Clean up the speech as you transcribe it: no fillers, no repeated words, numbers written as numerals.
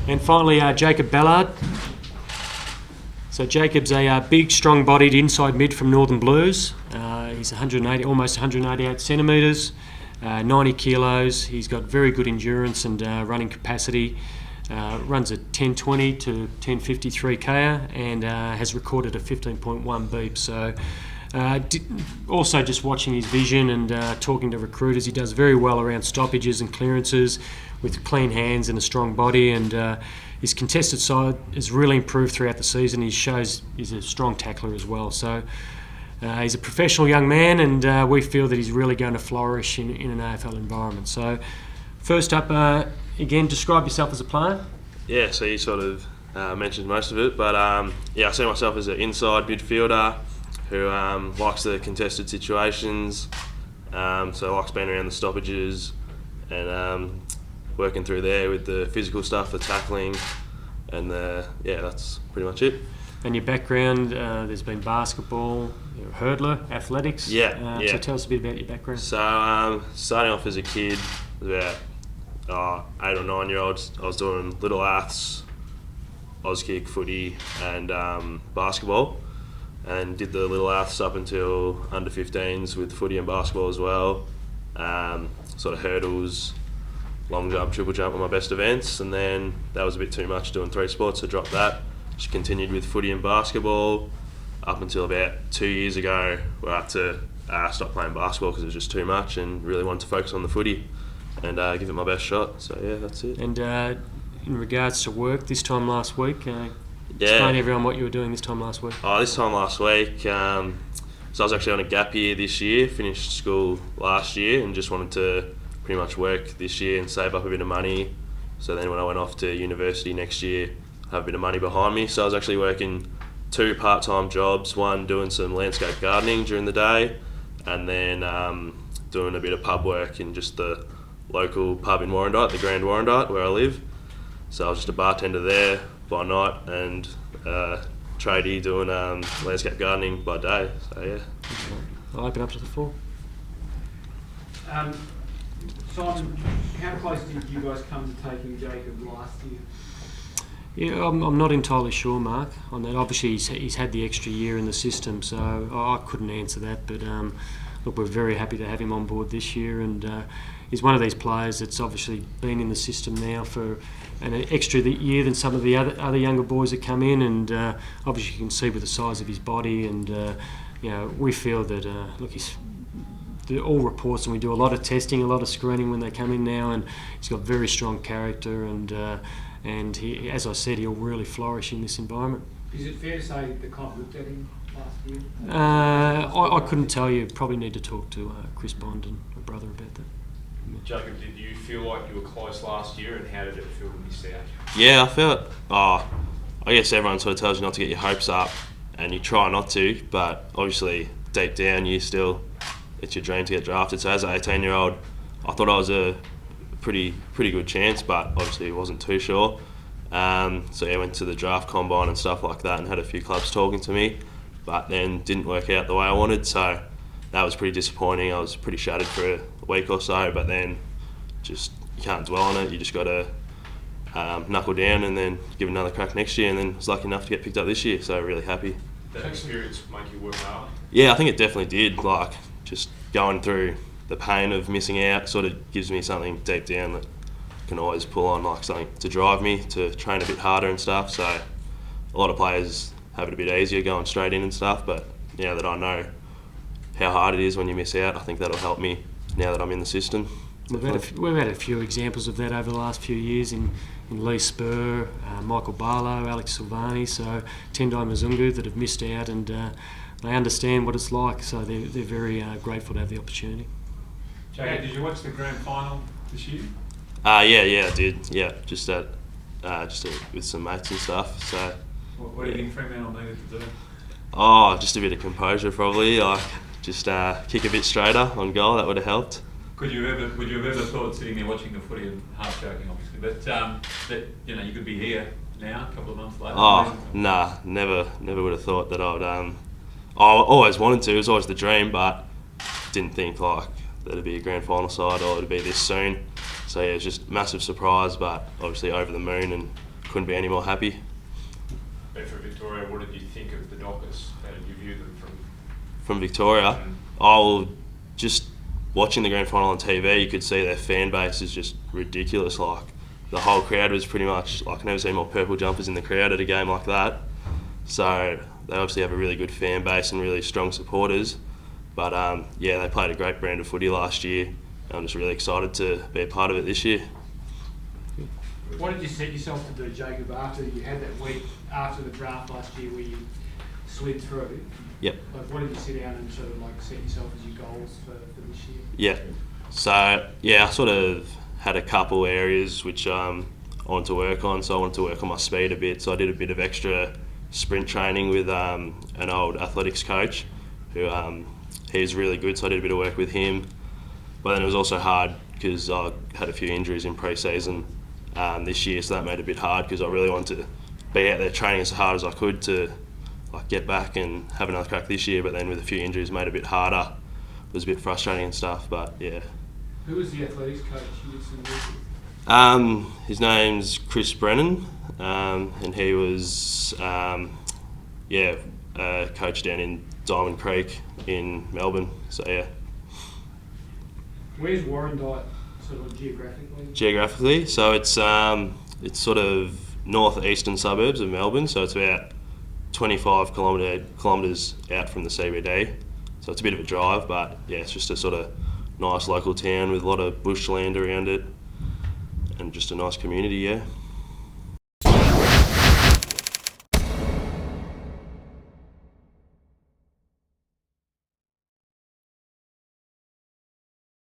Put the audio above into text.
And finally, Jacob Ballard. So Jacob's a big, strong-bodied inside mid from Northern Blues. He's almost 188 centimetres, 90 kilos. He's got very good endurance and running capacity. Runs a 10:20 to 10:53 k'er and has recorded a 15.1 beep. So also just watching his vision and talking to recruiters, he does very well around stoppages and clearances with clean hands and a strong body, and his contested side has really improved throughout the season. He shows he's a strong tackler as well. So he's a professional young man, and we feel that he's really going to flourish in an AFL environment. So first up, again, describe yourself as a player. Yeah, so you sort of mentioned most of it, but I see myself as an inside midfielder who likes the contested situations, so likes being around the stoppages and working through there with the physical stuff, the tackling, and that's pretty much it. And your background, there's been basketball, you're a hurdler, athletics. So tell us a bit about your background. So starting off as a kid, about 8 or 9 year olds, I was doing little aths, Auskick, footy, and basketball, and did the little aths up until under 15s with footy and basketball as well. Sort of hurdles, long jump, triple jump were my best events, and then that was a bit too much doing 3 sports, so dropped that. Just continued with footy and basketball up until about 2 years ago, where I had to stop playing basketball because it was just too much, and really wanted to focus on the footy and give it my best shot. So yeah, that's it. And in regards to work, this time last week, explain everyone what you were doing this time last week. This time last week, so I was actually on a gap year this year, finished school last year, and just wanted to pretty much work this year and save up a bit of money. So then when I went off to university next year, I have a bit of money behind me. So I was actually working 2 part-time jobs, one doing some landscape gardening during the day, and then doing a bit of pub work in just the local pub in Warrandyte, the Grand Warrandyte, where I live. So I was just a bartender there by night and tradie doing landscape gardening by day. So yeah. I'll open up to the floor. Simon, how close did you guys come to taking Jacob last year? Yeah, I'm not entirely sure, Mark, on that. Obviously, he's had the extra year in the system, so I couldn't answer that. But look, we're very happy to have him on board this year, and he's one of these players that's obviously been in the system now for an extra year than some of the other younger boys that come in, and obviously you can see with the size of his body, and we feel that all reports, and we do a lot of testing, a lot of screening when they come in now, and he's got very strong character, and he, as I said, he'll really flourish in this environment. Is it fair to say the club looked at him last year? I couldn't tell you. Probably need to talk to Chris Bond and my brother about that. Jacob, did you feel like you were close last year, and how did it feel to miss out? Yeah, I felt. I guess everyone sort of tells you not to get your hopes up, and you try not to, but obviously deep down it's your dream to get drafted. So as an 18-year-old, I thought I was a pretty good chance, but obviously wasn't too sure. So I went to the draft combine and stuff like that, and had a few clubs talking to me, but then didn't work out the way I wanted. So that was pretty disappointing. I was pretty shattered for a week or so, but then just you can't dwell on it. You just got to knuckle down and then give it another crack next year. And then was lucky enough to get picked up this year, so really happy. Did that experience make you work hard? Yeah, I think it definitely did. Like just going through the pain of missing out sort of gives me something deep down that I can always pull on, like something to drive me to train a bit harder and stuff. So a lot of players have it a bit easier going straight in and stuff, but now that I know how hard it is when you miss out, I think that'll help me now that I'm in the system. We've had a few examples of that over the last few years in Lee Spur, Michael Barlow, Alex Silvani, so Tendai Mzungu that have missed out, and they understand what it's like, so they're very grateful to have the opportunity. Jacob, did you watch the grand final this year? Yeah, I did. Yeah, just with some mates and stuff. So. What do you think Fremantle needed to do? Just a bit of composure probably. Like just kick a bit straighter on goal. That would have helped. Would you have ever thought, sitting there watching the footy, and half joking obviously, but that you could be here now, a couple of months later? Nah, never would have thought that I'd. I always wanted to. It was always the dream, but didn't think like that it'd be a grand final side or it'd be this soon. So yeah, it was just a massive surprise, but obviously over the moon and couldn't be any more happy. Bedford Victoria, what did you think of the Dockers? How did you view them From Victoria, just watching the grand final on TV, you could see their fan base is just ridiculous. Like, the whole crowd was pretty much, like, I've never seen more purple jumpers in the crowd at a game like that. So they obviously have a really good fan base and really strong supporters. But yeah, they played a great brand of footy last year. I'm just really excited to be a part of it this year. What did you set yourself to do, Jacob, after you had that week after the draft last year where you slid through? Yep. Like, what did you sit down and sort of like set yourself as your goals for this year? Yeah. So yeah, I sort of had a couple areas which I wanted to work on. So I wanted to work on my speed a bit. So I did a bit of extra sprint training with an old athletics coach who he was really good. So I did a bit of work with him. But then it was also hard because I had a few injuries in pre-season this year, so that made it a bit hard because I really wanted to be out there training as hard as I could to like get back and have another crack this year. But then with a few injuries, made it a bit harder. It was a bit frustrating and stuff, but yeah. Who was the athletics coach you did some work with? His name's Chris Brennan, and he was coach down in Diamond Creek in Melbourne. So yeah. Where's Warrandyte sort of geographically? Geographically, so it's sort of northeastern suburbs of Melbourne, so it's about 25 kilometres out from the CBD. So it's a bit of a drive, but yeah, it's just a sort of nice local town with a lot of bushland around it, and just a nice community, yeah.